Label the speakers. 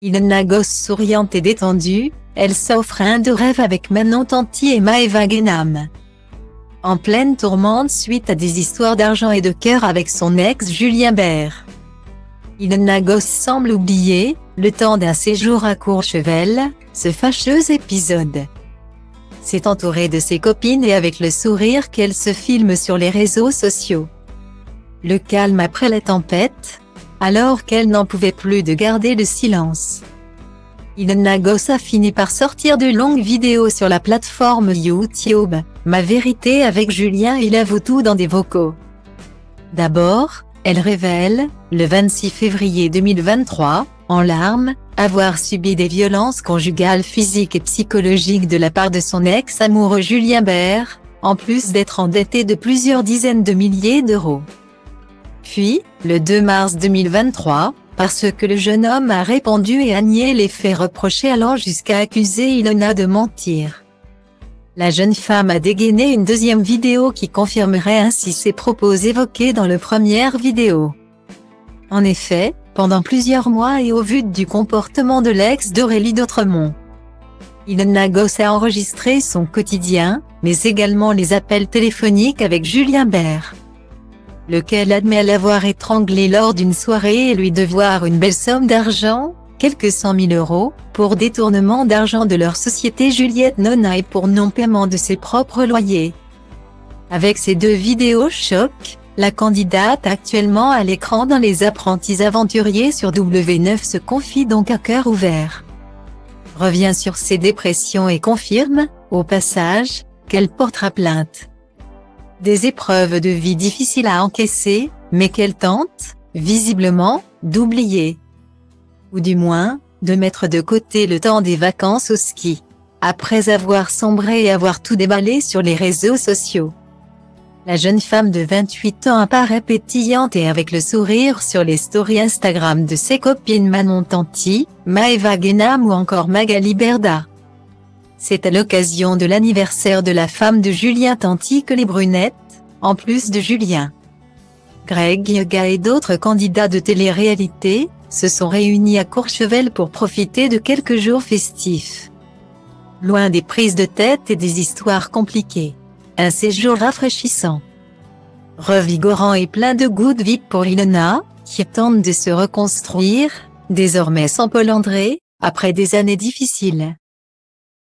Speaker 1: Ilona gosse souriante et détendue, elle s'offre un de rêve avec Manon Tanti et Maëva Guénam. En pleine tourmente suite à des histoires d'argent et de cœur avec son ex Julien Bert. Ilona gosse semble oublier, le temps d'un séjour à Courchevel, ce fâcheux épisode. C'est entourée de ses copines et avec le sourire qu'elle se filme sur les réseaux sociaux. Le calme après la tempête, alors qu'elle n'en pouvait plus de garder le silence. Ilona gosse a fini par sortir de longues vidéos sur la plateforme YouTube, Ma Vérité avec Julien. Il avoue tout dans des vocaux. D'abord, elle révèle, le 26 février 2023, en larmes, avoir subi des violences conjugales physiques et psychologiques de la part de son ex-amoureux Julien Bert, en plus d'être endettée de plusieurs dizaines de milliers d'euros. Puis, le 2 mars 2023, parce que le jeune homme a répondu et a nié les faits reprochés, allant jusqu'à accuser Ilona de mentir. La jeune femme a dégainé une deuxième vidéo qui confirmerait ainsi ses propos évoqués dans la première vidéo. En effet, pendant plusieurs mois et au vu du comportement de l'ex d'Aurélie d'Autremont, Ilona gosse a enregistré son quotidien, mais également les appels téléphoniques avec Julien Bert, lequel admet l'avoir étranglé lors d'une soirée et lui devoir une belle somme d'argent, quelques 100 000 euros, pour détournement d'argent de leur société Juliette Nona et pour non-paiement de ses propres loyers. Avec ces deux vidéos choc, la candidate actuellement à l'écran dans Les Apprentis Aventuriers sur W9 se confie donc à cœur ouvert. Revient sur ses dépressions et confirme, au passage, qu'elle portera plainte. Des épreuves de vie difficiles à encaisser, mais qu'elle tente, visiblement, d'oublier. Ou du moins, de mettre de côté le temps des vacances au ski. Après avoir sombré et avoir tout déballé sur les réseaux sociaux. La jeune femme de 28 ans apparaît pétillante et avec le sourire sur les stories Instagram de ses copines Manon Tanti, Maëva Guénam ou encore Magali Berda. C'est à l'occasion de l'anniversaire de la femme de Julien Tanti que les brunettes, en plus de Julien, Greg Yoga et d'autres candidats de télé-réalité, se sont réunis à Courchevel pour profiter de quelques jours festifs. Loin des prises de tête et des histoires compliquées. Un séjour rafraîchissant, revigorant et plein de good vibes pour Ilona, qui tente de se reconstruire, désormais sans Paul André, après des années difficiles.